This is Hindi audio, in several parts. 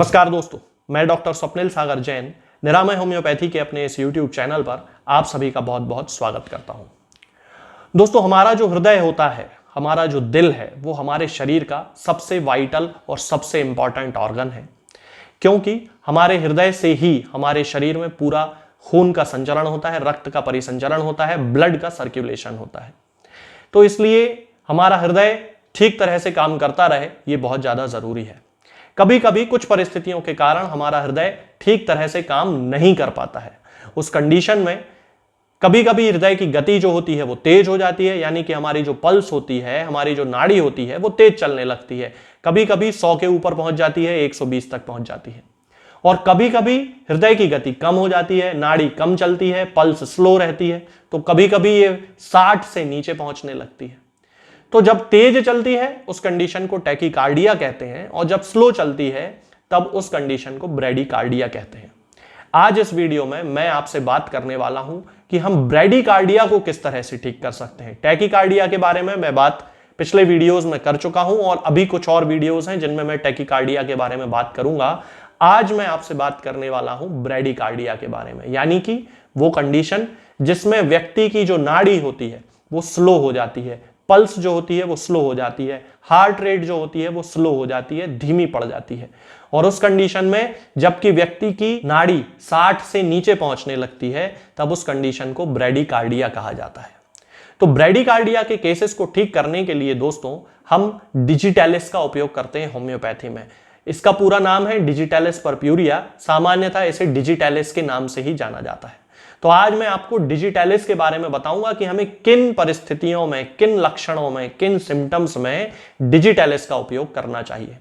नमस्कार दोस्तों, मैं डॉक्टर स्वप्निल सागर जैन निरामय होम्योपैथी के अपने इस YouTube चैनल पर आप सभी का बहुत बहुत स्वागत करता हूं। दोस्तों, हमारा जो हृदय होता है, हमारा जो दिल है, वो हमारे शरीर का सबसे वाइटल और सबसे इंपॉर्टेंट ऑर्गन है, क्योंकि हमारे हृदय से ही हमारे शरीर में पूरा खून का संचरण होता है, रक्त का परिसंचरण होता है, ब्लड का सर्कुलेशन होता है। तो इसलिए हमारा हृदय ठीक तरह से काम करता रहे, ये बहुत ज्यादा जरूरी है। कभी कभी कुछ परिस्थितियों के कारण हमारा हृदय ठीक तरह से काम नहीं कर पाता है। उस कंडीशन में कभी कभी हृदय की गति जो होती है वो तेज हो जाती है, यानी कि हमारी जो पल्स होती है, हमारी जो नाड़ी होती है, वो तेज चलने लगती है। कभी कभी 100 के ऊपर पहुंच जाती है, 120 तक पहुंच जाती है। और कभी कभी हृदय की गति कम हो जाती है, नाड़ी कम चलती है, पल्स स्लो रहती है, तो कभी कभी ये 60 से नीचे पहुंचने लगती है। तो जब तेज चलती है उस कंडीशन को टैकीकार्डिया कहते हैं, और जब स्लो चलती है तब उस कंडीशन को ब्रैडीकार्डिया कहते हैं। आज इस वीडियो में मैं आपसे बात करने वाला हूं कि हम ब्रैडीकार्डिया को किस तरह से ठीक कर सकते हैं। टैकीकार्डिया के बारे में मैं बात पिछले वीडियोस में कर चुका हूं, और अभी कुछ और वीडियोस हैं जिनमें मैं टैकीकार्डिया के बारे में बात करूंगा। आज मैं आपसे बात करने वाला हूं ब्रैडीकार्डिया के बारे में, यानी कि वो कंडीशन जिसमें व्यक्ति की जो नाड़ी होती है वो स्लो हो जाती है, पल्स जो होती है वो स्लो हो जाती है, हार्ट रेट जो होती है वो स्लो हो जाती है, धीमी पड़ जाती है। और उस कंडीशन में जबकि व्यक्ति की नाड़ी 60 से नीचे पहुंचने लगती है, तब उस कंडीशन को ब्रैडीकार्डिया कहा जाता है। तो ब्रैडीकार्डिया के केसेस को ठीक करने के लिए दोस्तों हम डिजिटैलिस का उपयोग करते हैं होम्योपैथी में। इसका पूरा नाम है डिजिटैलिस पर्प्यूरिया, सामान्यतः इसे डिजिटैलिस के नाम से ही जाना जाता है। तो आज मैं आपको डिजिटैलिस के बारे में बताऊंगा कि हमें किन परिस्थितियों में, किन लक्षणों में, किन सिम्टम्स में डिजिटैलिस का उपयोग करना चाहिए।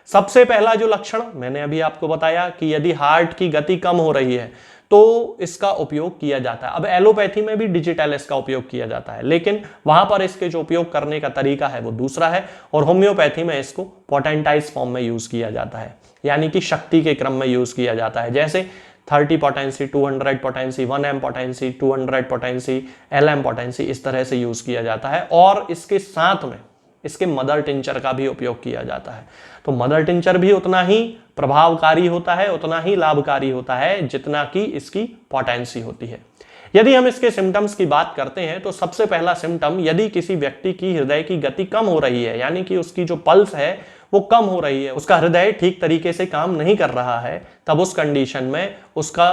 सबसे पहला जो लक्षण मैंने अभी आपको बताया कि यदि हार्ट की गति कम हो रही है तो इसका उपयोग किया जाता है। अब एलोपैथी में भी डिजिटैलिस का उपयोग किया जाता है, लेकिन वहां पर इसके जो उपयोग करने का तरीका है वो दूसरा है, और होम्योपैथी में इसको पोटेंटाइज फॉर्म में यूज किया जाता है, यानी कि शक्ति के क्रम में यूज किया जाता है। जैसे 30 potency, 200 potency, 1M potency, 200 potency, LM potency, इस तरह से यूज किया जाता है। और इसके साथ में इसके मदर टिंचर का भी उपयोग किया जाता है। तो मदर टिंचर भी उतना ही प्रभावकारी होता है, उतना ही लाभकारी होता है जितना कि इसकी पोटेंसी होती है। यदि हम इसके सिम्टम्स की बात करते हैं तो सबसे पहला सिम्टम, यदि किसी व्यक्ति की हृदय की गति कम हो रही है, यानी कि उसकी जो पल्स है वो कम हो रही है, उसका हृदय ठीक तरीके से काम नहीं कर रहा है, तब उस कंडीशन में उसका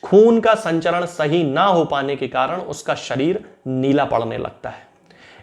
खून का संचरण सही ना हो पाने के कारण उसका शरीर नीला पड़ने लगता है।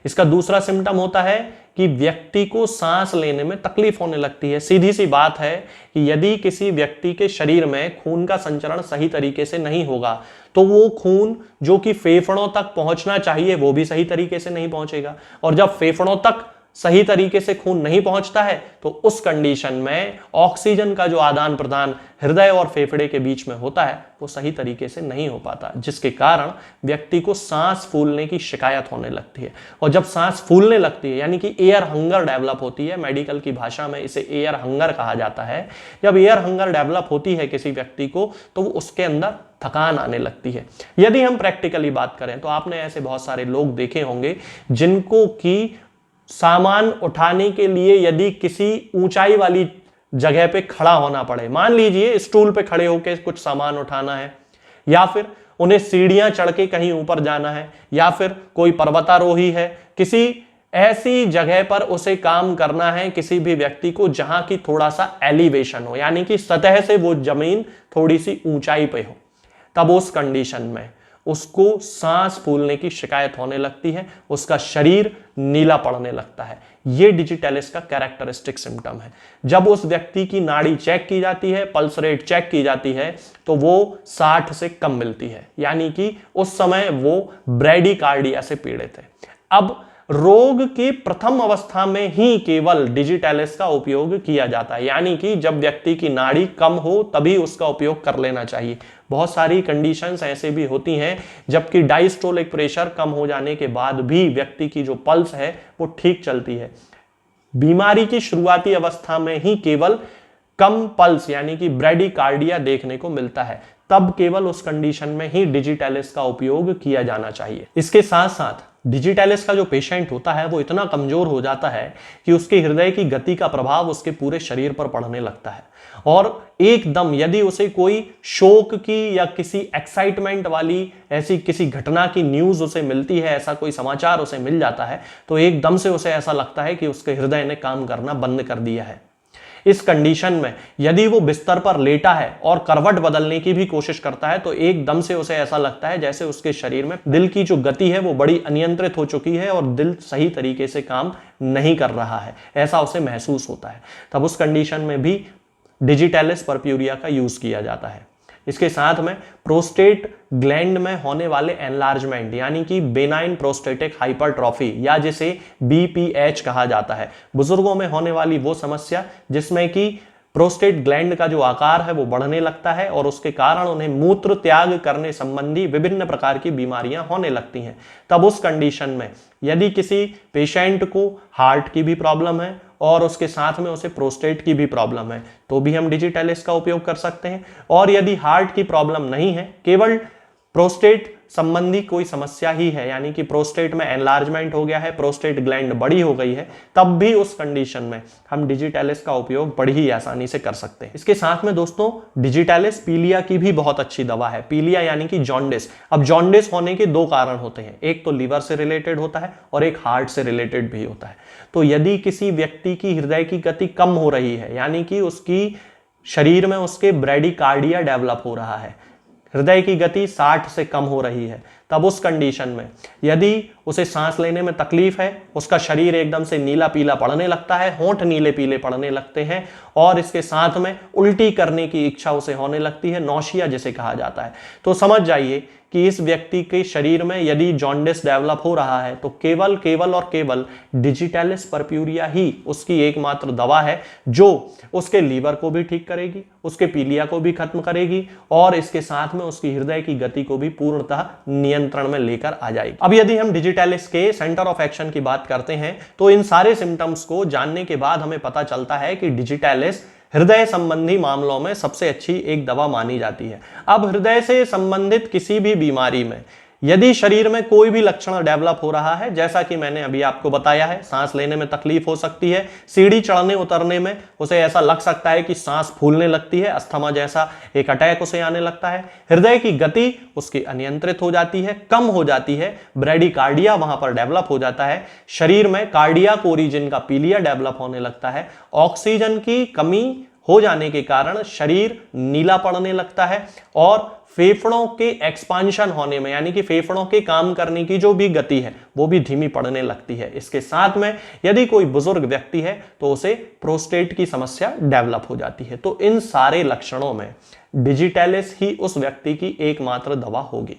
इसका दूसरा सिम्टम होता है कि व्यक्ति को सांस लेने में तकलीफ होने लगती है। सीधी सी बात है कि यदि किसी व्यक्ति के शरीर में खून का संचरण सही तरीके से नहीं होगा तो वो खून जो कि फेफड़ों तक पहुंचना चाहिए वो भी सही तरीके से नहीं पहुंचेगा, और जब फेफड़ों तक सही तरीके से खून नहीं पहुंचता है तो उस कंडीशन में ऑक्सीजन का जो आदान प्रदान हृदय और फेफड़े के बीच में होता है वो सही तरीके से नहीं हो पाता, जिसके कारण व्यक्ति को सांस फूलने की शिकायत होने लगती है। और जब सांस फूलने लगती है यानी कि एयर हंगर डेवलप होती है, मेडिकल की भाषा में इसे एयर हंगर कहा जाता है। जब एयर हंगर डेवलप होती है किसी व्यक्ति को तो उसके अंदर थकान आने लगती है। यदि हम प्रैक्टिकली बात करें तो आपने ऐसे बहुत सारे लोग देखे होंगे जिनको की सामान उठाने के लिए यदि किसी ऊंचाई वाली जगह पे खड़ा होना पड़े, मान लीजिए स्टूल पे खड़े होकर कुछ सामान उठाना है, या फिर उन्हें सीढ़ियां चढ़ के कहीं ऊपर जाना है, या फिर कोई पर्वतारोही है, किसी ऐसी जगह पर उसे काम करना है किसी भी व्यक्ति को जहां की थोड़ा सा एलिवेशन हो, यानी कि सतह से वो जमीन थोड़ी सी ऊंचाई पे हो, तब उस कंडीशन में उसको सांस फूलने की शिकायत होने लगती है, उसका शरीर नीला पड़ने लगता है। यह डिजिटैलिस का कैरेक्टरिस्टिक सिम्टम है। जब उस व्यक्ति की नाड़ी चेक की जाती है, पल्स रेट चेक की जाती है, तो वो 60 से कम मिलती है, यानी कि उस समय वो ब्रैडीकार्डिया से पीड़ित है। अब रोग के प्रथम अवस्था में ही केवल डिजिटैलिस का उपयोग किया जाता है, यानी कि जब व्यक्ति की नाड़ी कम हो तभी उसका उपयोग कर लेना चाहिए। बहुत सारी कंडीशंस ऐसे भी होती हैं जबकि डायस्टोलिक प्रेशर कम हो जाने के बाद भी व्यक्ति की जो पल्स है वो ठीक चलती है। बीमारी की शुरुआती अवस्था में ही केवल कम पल्स यानी कि ब्रैडीकार्डिया देखने को मिलता है, तब केवल उस कंडीशन में ही डिजिटैलिस का उपयोग किया जाना चाहिए। इसके साथ साथ डिजिटालिस का जो पेशेंट होता है वो इतना कमजोर हो जाता है कि उसके हृदय की गति का प्रभाव उसके पूरे शरीर पर पड़ने लगता है, और एकदम यदि उसे कोई शोक की या किसी एक्साइटमेंट वाली ऐसी किसी घटना की न्यूज उसे मिलती है, ऐसा कोई समाचार उसे मिल जाता है, तो एकदम से उसे ऐसा लगता है कि उसके हृदय ने काम करना बंद कर दिया है। इस कंडीशन में यदि वो बिस्तर पर लेटा है और करवट बदलने की भी कोशिश करता है, तो एकदम से उसे ऐसा लगता है जैसे उसके शरीर में दिल की जो गति है वो बड़ी अनियंत्रित हो चुकी है और दिल सही तरीके से काम नहीं कर रहा है, ऐसा उसे महसूस होता है। तब उस कंडीशन में भी डिजिटालिस परप्यूरिया का यूज किया जाता है। इसके साथ में प्रोस्टेट ग्लैंड में होने वाले एनलार्जमेंट यानी कि बेनाइन प्रोस्टेटिक हाइपरट्रॉफी या जिसे बीपीएच कहा जाता है, बुजुर्गों में होने वाली वो समस्या जिसमें कि प्रोस्टेट ग्लैंड का जो आकार है वो बढ़ने लगता है और उसके कारण उन्हें मूत्र त्याग करने संबंधी विभिन्न प्रकार की बीमारियां होने लगती हैं। तब उस कंडीशन में यदि किसी पेशेंट को हार्ट की भी प्रॉब्लम है और उसके साथ में उसे प्रोस्टेट की भी प्रॉब्लम है, तो भी हम डिजिटालिस का उपयोग कर सकते हैं। और यदि हार्ट की प्रॉब्लम नहीं है, केवल प्रोस्टेट संबंधी कोई समस्या ही है, यानी कि प्रोस्टेट में एनलार्जमेंट हो गया है, प्रोस्टेट ग्लैंड बड़ी हो गई है, तब भी उस कंडीशन में हम डिजिटालिस का उपयोग बड़ी ही आसानी से कर सकते हैं। इसके साथ में दोस्तों डिजिटालिस पीलिया की भी बहुत अच्छी दवा है। पीलिया यानी कि जॉन्डिस। अब जॉन्डिस होने के दो कारण होते हैं, एक तो लीवर से रिलेटेड होता है और एक हार्ट से रिलेटेड भी होता है। तो यदि किसी व्यक्ति की हृदय की गति कम हो रही है, यानी कि उसकी शरीर में उसके ब्रेडिकार्डिया डेवलप हो रहा है, हृदय की गति 60 से कम हो रही है, तब उस कंडीशन में यदि उसे सांस लेने में तकलीफ है, उसका शरीर एकदम से नीला पीला पड़ने लगता है, होंठ नीले पीले पड़ने लगते हैं और इसके साथ में उल्टी करने की इच्छा उसे होने लगती है, नौशिया जिसे कहा जाता है, तो समझ जाइए कि इस व्यक्ति के शरीर में यदि जॉन्डिस डेवलप हो रहा है तो केवल डिजिटालिस परप्यूरिया ही उसकी एकमात्र दवा है जो उसके लीवर को भी ठीक करेगी, उसके पीलिया को भी खत्म करेगी और इसके साथ में उसकी हृदय की गति को भी पूर्णतः नियंत्रण में लेकर आ जाएगी। अब यदि हम डिजिटालिस के सेंटर ऑफ एक्शन की बात करते हैं तो इन सारे सिम्टम्स को जानने के बाद हमें पता चलता है कि डिजिटालिस हृदय संबंधी मामलों में सबसे अच्छी एक दवा मानी जाती है। अब हृदय से संबंधित किसी भी बीमारी में यदि शरीर में कोई भी लक्षण डेवलप हो रहा है, जैसा कि मैंने अभी आपको बताया है, सांस लेने में तकलीफ हो सकती है, सीढ़ी चढ़ने उतरने में उसे ऐसा लग सकता है कि सांस फूलने लगती है, अस्थमा जैसा एक अटैक उसे आने लगता है, हृदय की गति उसकी अनियंत्रित हो जाती है, कम हो जाती है, ब्रेडिकार्डिया वहां पर डेवलप हो जाता है, शरीर में कार्डियक ओरिजिन का पीलिया डेवलप होने लगता है, ऑक्सीजन की कमी हो जाने के कारण शरीर नीला पड़ने लगता है और फेफड़ों के एक्सपांशन होने में यानी कि फेफड़ों के काम करने की जो भी गति है वो भी धीमी पड़ने लगती है। इसके साथ में यदि कोई बुजुर्ग व्यक्ति है तो उसे प्रोस्टेट की समस्या डेवलप हो जाती है। तो इन सारे लक्षणों में डिजिटालिस ही उस व्यक्ति की एकमात्र दवा होगी।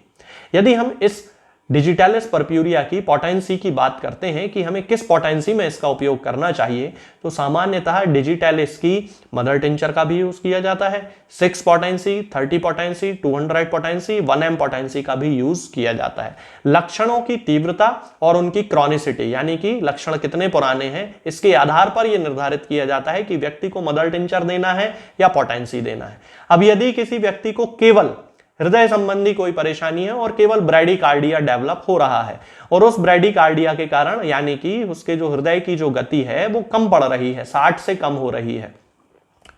यदि हम इस डिजिटालिस परप्यूरिया की पोटेंसी की बात करते हैं कि हमें किस पोटेंसी में इसका उपयोग करना चाहिए, तो सामान्यतः डिजिटालिस की मदर टिंचर का भी यूज किया जाता है, 6 potency, 30 potency, 200 potency, 1M potency का भी यूज किया जाता है। लक्षणों की तीव्रता और उनकी क्रॉनिसिटी यानी कि लक्षण कितने पुराने हैं इसके आधार पर यह निर्धारित किया जाता है कि व्यक्ति को मदर टिंचर देना है या पोटेंसी देना है। अब यदि किसी व्यक्ति को केवल हृदय संबंधी कोई परेशानी है और केवल ब्रेडिकार्डिया डेवलप हो रहा है और उस ब्रेडिकार्डिया के कारण यानी कि उसके जो हृदय की जो गति है वो कम पड़ रही है, 60 से कम हो रही है,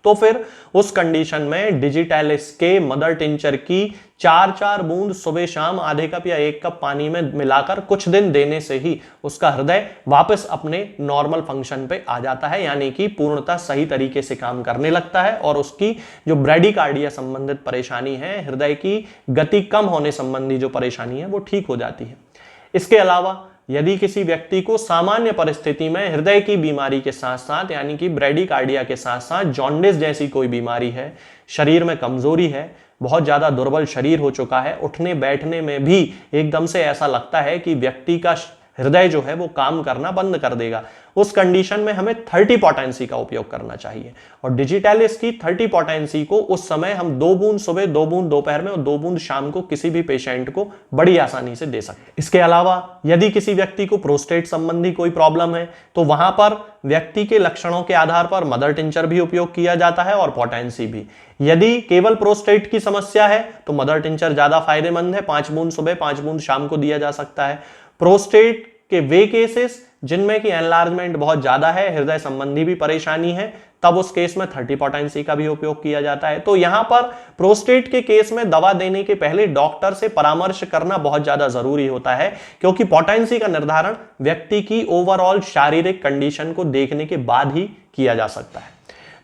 तो फिर उस कंडीशन में डिजिटालिस के मदर टिंचर की 4-4 बूंद सुबह शाम आधे कप या 1 कप पानी में मिलाकर कुछ दिन देने से ही उसका हृदय वापस अपने नॉर्मल फंक्शन पे आ जाता है, यानी कि पूर्णतः सही तरीके से काम करने लगता है और उसकी जो ब्रेडिकार्डिया संबंधित परेशानी है, हृदय की गति कम होने संबंधी जो परेशानी है वो ठीक हो जाती है। इसके अलावा यदि किसी व्यक्ति को सामान्य परिस्थिति में हृदय की बीमारी के साथ साथ यानी कि ब्रेडिकार्डिया के साथ साथ जॉन्डिस जैसी कोई बीमारी है, शरीर में कमजोरी है, बहुत ज्यादा दुर्बल शरीर हो चुका है, उठने बैठने में भी एकदम से ऐसा लगता है कि व्यक्ति का हृदय जो है वो काम करना बंद कर देगा, उस कंडीशन में हमें 30 पोटेंसी का उपयोग करना चाहिए। और डिजिटैलिस की 30 पोटेंसी को उस समय हम 2 बूंद सुबह, 2 बूंद दोपहर में और 2 बूंद शाम को किसी भी पेशेंट को बड़ी आसानी से दे सकते हैं। इसके अलावा यदि किसी व्यक्ति को प्रोस्टेट संबंधी कोई प्रॉब्लम है तो वहां पर व्यक्ति के लक्षणों के आधार पर मदर टिंचर भी उपयोग किया जाता है और पोटेंसी भी। यदि केवल प्रोस्टेट की समस्या है तो मदर टिंचर ज्यादा फायदेमंद है, 5 बूंद सुबह 5 बूंद शाम को दिया जा सकता है। प्रोस्टेट के वे केसेस जिनमें कि एनलार्जमेंट बहुत ज्यादा है, हृदय संबंधी भी परेशानी है, तब उस केस में 30 पोटेंसी का भी उपयोग किया जाता है। तो यहां पर प्रोस्टेट के केस में दवा देने के पहले डॉक्टर से परामर्श करना बहुत ज्यादा जरूरी होता है, क्योंकि पोटेंसी का निर्धारण व्यक्ति की ओवरऑल शारीरिक कंडीशन को देखने के बाद ही किया जा सकता है।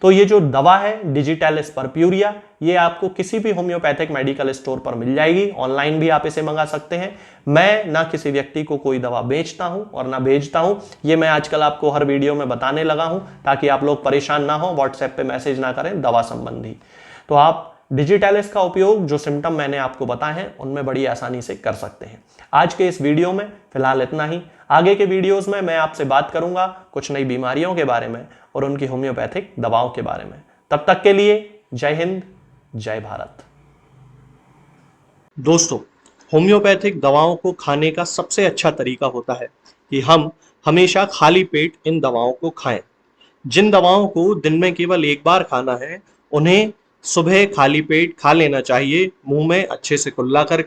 तो ये जो दवा है डिजिटैलिस परप्यूरिया, ये आपको किसी भी होम्योपैथिक मेडिकल स्टोर पर मिल जाएगी, ऑनलाइन भी आप इसे मंगा सकते हैं। मैं ना किसी व्यक्ति को कोई दवा बेचता हूं और ना भेजता हूं, ये मैं आजकल आपको हर वीडियो में बताने लगा हूं ताकि आप लोग परेशान ना हो, व्हाट्सएप पे मैसेज ना करें दवा संबंधी। तो आप डिजिटैलिस का उपयोग जो सिम्टम मैंने आपको बताए हैं उनमें बड़ी आसानी से कर सकते हैं। आज के इस वीडियो में फिलहाल इतना ही। आगे के वीडियोस में मैं आपसे बात करूंगा कुछ नई बीमारियों के बारे में और उनकी होम्योपैथिक दवाओं के बारे में। तब तक के लिए जय हिंद, जय भारत। दोस्तों, होम्योपैथिक दवाओं को खाने का सबसे अच्छा तरीका होता है कि हम हमेशा खाली पेट इन दवाओं को खाएं। जिन दवाओं को दिन में केवल एक बार खाना है, उन्हें सुबह खाली पेट खा लेना चाहिए, मुंह में अच्छे से कुल्ला करके।